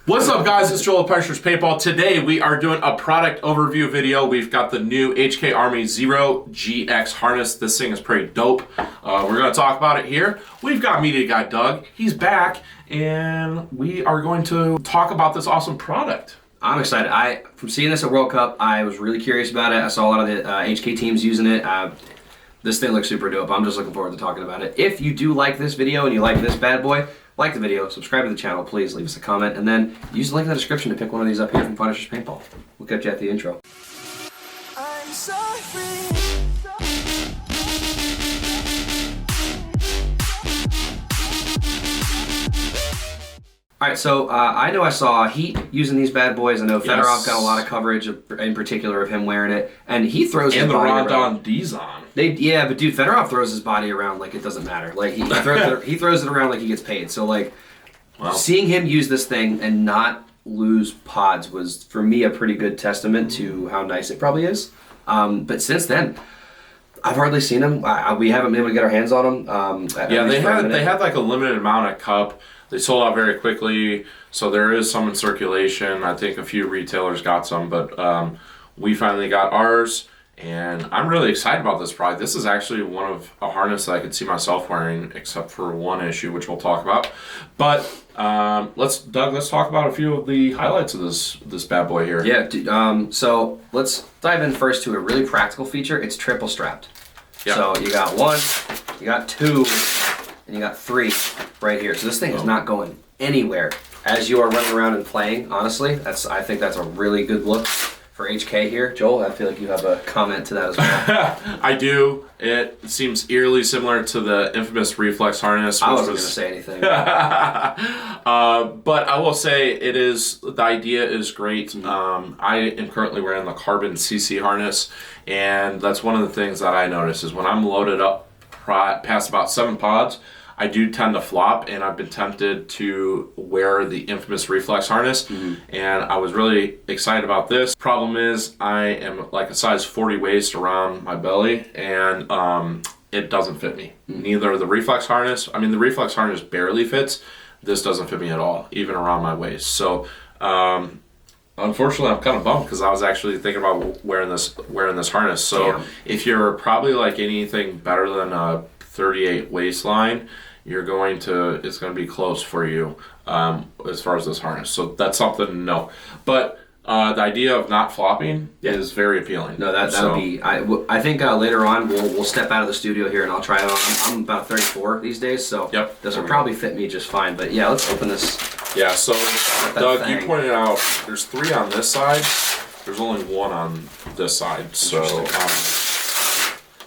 What's up, guys? It's Joel of Punishers Paintball. Today we are doing a product overview video. We've got the new HK Army Zero GX harness. This thing is pretty dope. We're going to talk about it here. We've got media guy Doug. He's back, and we are going to talk about this awesome product. I'm excited. From seeing this at World Cup, I was really curious about it. I saw a lot of the HK teams using it. This thing looks super dope. I'm just looking forward to talking about it. If you do like this video and you like this bad boy, like the video, subscribe to the channel, please leave us a comment, and then use the link in the description to pick one of these up here from Punishers Paintball. We'll catch you at the intro. I'm so free. Alright, so I know I saw Heat using these bad boys. I know Fedorov got a lot of coverage, in particular of him wearing it, and he throws his body around. And the Rondon Dizon. Yeah, but dude, Fedorov throws his body around like it doesn't matter. Like he throws it around like he gets paid. So like, seeing him use this thing and not lose pods was for me a pretty good testament to how nice it probably is. But since then, I've hardly seen him. We haven't been able to get our hands on him. Yeah, they had like a limited amount of cup. They sold out very quickly, so there is some in circulation. I think a few retailers got some, but we finally got ours, and I'm really excited about this product. This is actually one of a harness that I could see myself wearing, except for one issue, which we'll talk about. But let's talk about a few of the highlights of this bad boy here. Yeah, dude, so let's dive in first to a really practical feature. It's triple strapped. Yep. So you got one, you got two, and you got three right here. So this thing is not going anywhere as you are running around and playing. Honestly, I think that's a really good look for HK here. Joel, I feel like you have a comment to that as well. I do. It seems eerily similar to the infamous reflex harness. I wasn't going to say anything. But I will say the idea is great. I am currently wearing the carbon CC harness, and that's one of the things that I notice is when I'm loaded up past about 7 pods, I do tend to flop, and I've been tempted to wear the infamous reflex harness, and I was really excited about this. Problem is, I am like a size 40 waist around my belly, and it doesn't fit me. Neither the reflex harness, the reflex harness barely fits. This doesn't fit me at all, even around my waist. So, unfortunately, I'm kind of bummed because I was actually thinking about wearing this harness. So, if you're probably like anything better than a 38 waistline, it's going to be close for you as far as this harness. So that's something to know. But the idea of not flopping is very appealing. No, that would be. I think later on we'll step out of the studio here and I'll try it on. I'm about 34 these days, so this will probably fit me just fine. But yeah, let's open this. Yeah. So Doug, you pointed out there's 3 on this side. There's only 1 on this side. So.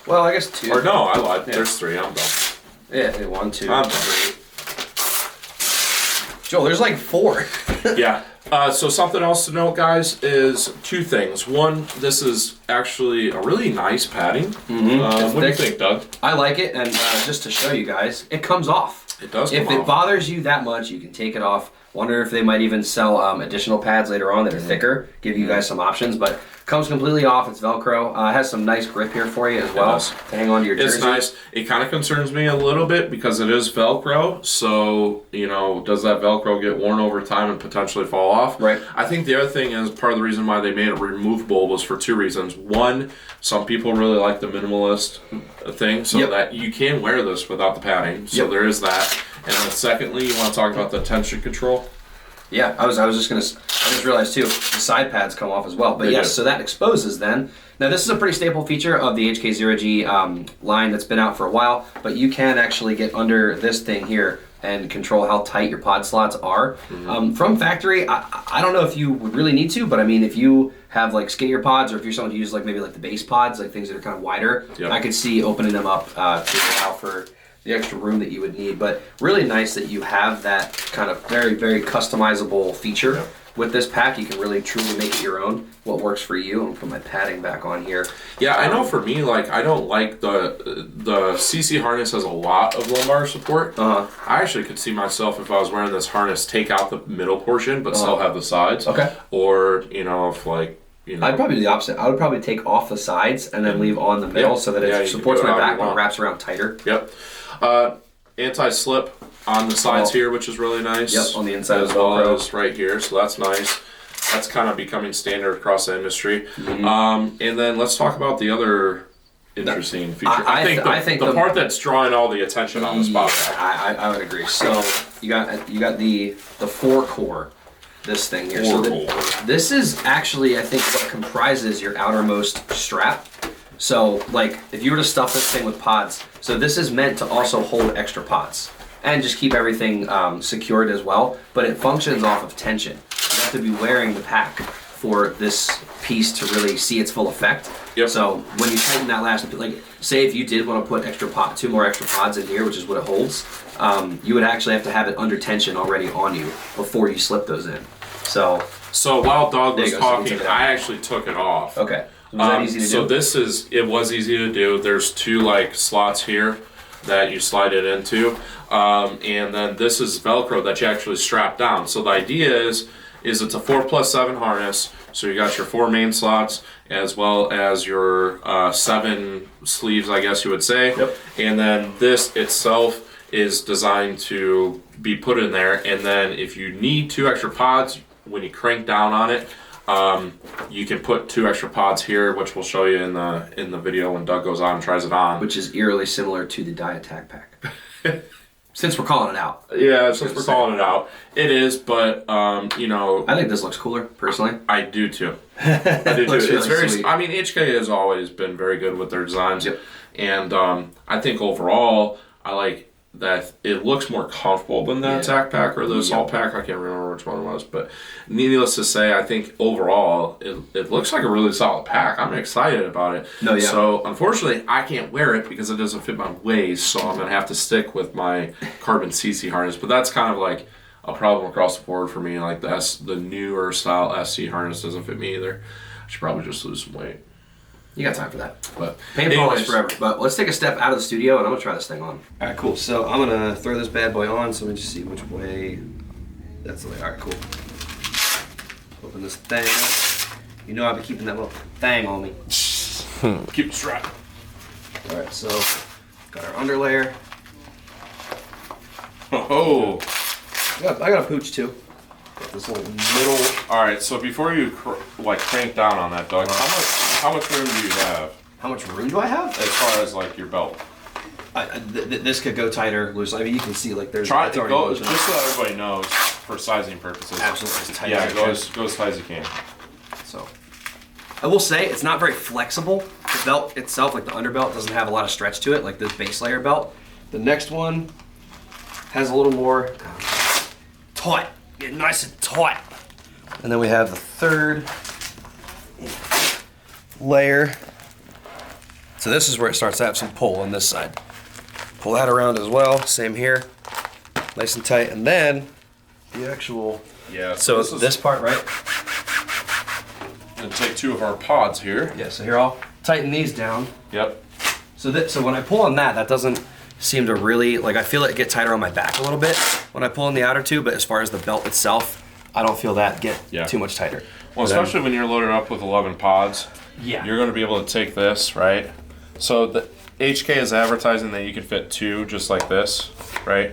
Well, I guess 2. Or no, I lied. Yeah. There's 3. I'm dumb. Yeah, 1, 2. I'm 3. Joel, there's like 4. Yeah. So something else to note, guys, is 2 things. One, this is actually a really nice padding. What do you think, Doug? I like it, and just to show you guys, it comes off. It does come off. If it bothers you that much, you can take it off. Wonder if they might even sell additional pads later on that are thicker, give you guys some options, but comes completely off. It's Velcro. It has some nice grip here for you as well to hang on to your jersey. It's nice. It kind of concerns me a little bit because it is Velcro, so, does that Velcro get worn over time and potentially fall off? Right. I think the other thing is part of the reason why they made it removable was for 2 reasons. One, some people really like the minimalist thing, so that you can wear this without the padding, so there is that. And then secondly, you want to talk about the tension control? Yeah, I just realized too, the side pads come off as well. But yes, so that exposes then. Now this is a pretty staple feature of the HK0G line that's been out for a while, but you can actually get under this thing here and control how tight your pod slots are. From factory, I don't know if you would really need to, but if you have like skinnier pods, or if you're someone who uses like maybe like the base pods, like things that are kind of wider, I could see opening them up to allow for the extra room that you would need. But really nice that you have that kind of very, very customizable feature. With this pack, you can really truly make it your own, what works for you. I'm gonna put my padding back on here. Yeah, I know for me, like, I don't like the CC harness has a lot of lumbar support. I actually could see myself, if I was wearing this harness, take out the middle portion, but still have the sides. Okay. Or, if like, I'd probably do the opposite. I would probably take off the sides and then leave on the middle so that it supports my back when it wraps around tighter. Yep. anti-slip on the sides here, which is really nice. Yep, on the inside as well as right here, so that's nice. That's kind of becoming standard across the industry. And then let's talk about the other interesting feature. I think the part that's drawing all the attention on this pop pack. I would agree. So you got the 4-core, this thing here. This is actually, I think, what comprises your outermost strap. So like if you were to stuff this thing with pods, so this is meant to also hold extra pods and just keep everything secured as well, but it functions off of tension. You have to be wearing the pack for this piece to really see its full effect. Yep. So when you tighten that last, like say if you did want to put 2 more extra pods in here, which is what it holds, you would actually have to have it under tension already on you before you slip those in. So while Doug was talking, I actually took it off. Okay. Was that easy to do? So it was easy to do. There's 2 like slots here that you slide it into, and then this is Velcro that you actually strap down. So the idea is it's a 4+7 harness. So you got your 4 main slots as well as your 7 sleeves, I guess you would say. Yep. And then this itself is designed to be put in there. And then if you need 2 extra pods, when you crank down on it, you can put 2 extra pods here, which we'll show you in the video when Doug goes on and tries it on. Which is eerily similar to the Diattack pack. Since we're calling it out. Yeah, since we're calling it out. It is, but, you know... I think this looks cooler, personally. I do, too. I do, too. It's very sweet. I mean, HK has always been very good with their designs. Yep. And I think overall, I like that it looks more comfortable than the attack pack or the assault pack. I can't remember which one it was, but needless to say, I think overall it looks like a really solid pack. I'm excited about it. No, yeah. So unfortunately, I can't wear it because it doesn't fit my waist, so I'm gonna have to stick with my carbon CC harness. But that's kind of like a problem across the board for me. Like the newer style SC harness doesn't fit me either. I should probably just lose some weight. You got time for that. But paintball is forever. But let's take a step out of the studio and I'm gonna try this thing on. All right, cool. So I'm gonna throw this bad boy on. So let me just see which way. That's the way. All right, cool. Open this thing up. You know I've been keeping that little thing on me. Keep it strapped. All right, so got our underlayer. Oh. I got a pooch too. Got this little middle. All right. So before you crank down on that, Doug, how much room do you have? How much room do I have? As far as like your belt. This could go tighter, loose. I mean, you can see like there's. Try to go just so everybody knows for sizing purposes. Absolutely, as tight yeah, as go as tight as you can. So, I will say it's not very flexible. The belt itself, like the underbelt, doesn't have a lot of stretch to it, like this base layer belt. The next one has a little more tight, get nice and tight. And then we have the third layer. So this is where it starts to have some pull on this side. Pull that around as well, same here. Nice and tight, and then the actual, so this part, right? And take 2 of our pods here. Yeah, so here I'll tighten these down. Yep. So when I pull on that doesn't seem to really, like I feel it get tighter on my back a little bit when I pull in the outer 2, but as far as the belt itself, I don't feel that get too much tighter. Well, especially when you're loaded up with 11 pods, yeah, you're going to be able to take this, right? So the HK is advertising that you can fit 2 just like this, right?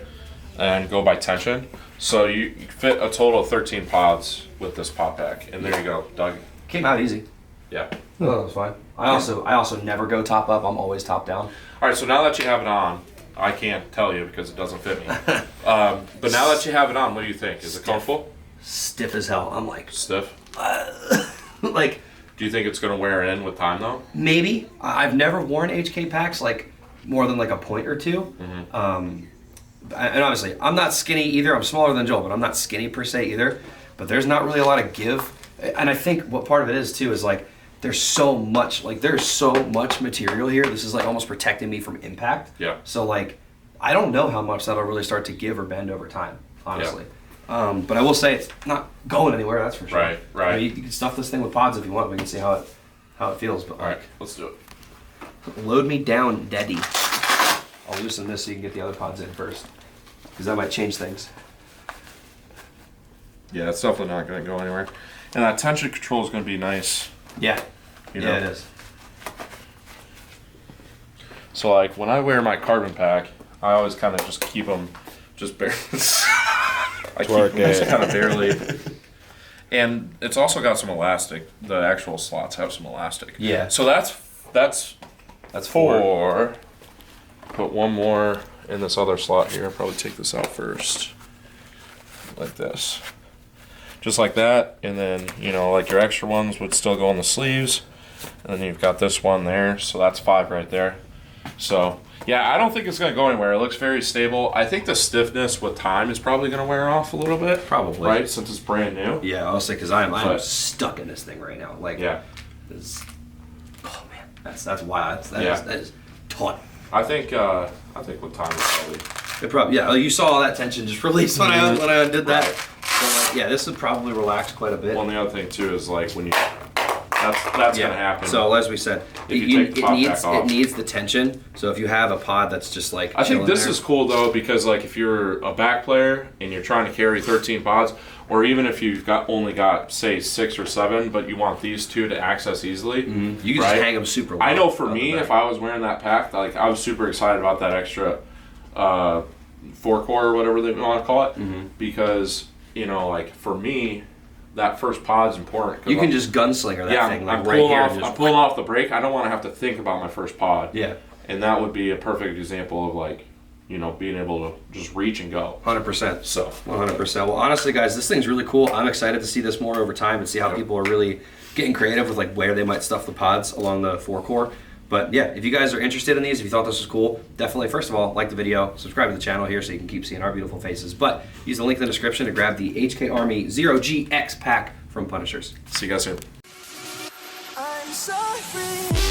And go by tension. So you fit a total of 13 pods with this pop pack. And there you go, Doug. Came out easy. Yeah. Oh, that was fine. I also never go top up. I'm always top down. All right, so now that you have it on, I can't tell you because it doesn't fit me. But now that you have it on, what do you think? Is it comfortable? Stiff as hell. I'm like stiff. Like. Do you think it's going to wear in with time though? Maybe. I've never worn HK packs like more than like a point or 2. Mm-hmm. And obviously, I'm not skinny either. I'm smaller than Joel, but I'm not skinny per se either. But there's not really a lot of give. And I think what part of it is too is like there's so much material here. This is like almost protecting me from impact. Yeah. So like I don't know how much that'll really start to give or bend over time, honestly. Yeah. But I will say it's not going anywhere. That's for sure. Right. Right. I mean, you can stuff this thing with pods if you want. We can see how it feels. But all right, let's do it. Load me down, daddy. I'll loosen this so you can get the other pods in first, because that might change things. Yeah, it's definitely not going to go anywhere. And that tension control is going to be nice. Yeah. You know? Yeah, it is. So like when I wear my carbon pack, I always kind of just keep them just barely. I keep Work them just it. kind of barely. And it's also got some elastic. The actual slots have some elastic. Yeah. So that's That's 4. Put one more in this other slot here. I'll probably take this out first. Like this. Just like that. And then, you know, like your extra ones would still go on the sleeves. And then you've got this one there. So that's 5 right there. So, yeah, I don't think it's going to go anywhere. It looks very stable. I think the stiffness with time is probably going to wear off a little bit. Probably. Right? Since it's brand new. Yeah, honestly, because I'm But- stuck in this thing right now. Like, Yeah. oh man, that's wild. That is taut. I think with time it's probably... It probably, yeah. You saw all that tension just release when I undid that. Right. So, like, yeah, this would probably relax quite a bit. Well, and the other thing too is like when you... That's Yeah. going to happen. So as we said, If you take the top needs back off. it needs the tension. So if you have a pod that's just like I think chilling this there- is cool though because like if you're a back player and you're trying to carry 13 pods, or even if you've only got say 6 or 7, but you want these 2 to access easily, you can just right? hang them super low. I know for on the me, back. if I was wearing that pack, like I was super excited about that extra 4-core or whatever they want to call it, because you know, like for me, that first pod's important. 'cause you can I'm- just gunslinger that yeah, thing like I'm right pulling here. off. and just- I'm pulling off the brake. I don't want to have to think about my first pod. Yeah, And that would be a perfect example of like, you know, being able to just reach and go. 100%. So 100%. Well, honestly, guys, this thing's really cool. I'm excited to see this more over time and see how people are really getting creative with like where they might stuff the pods along the 4-core. But yeah, if you guys are interested in these, if you thought this was cool, definitely, first of all, like the video, subscribe to the channel here so you can keep seeing our beautiful faces. But use the link in the description to grab the HK Army 0GX pack from Punishers. see you guys soon. I'm so free.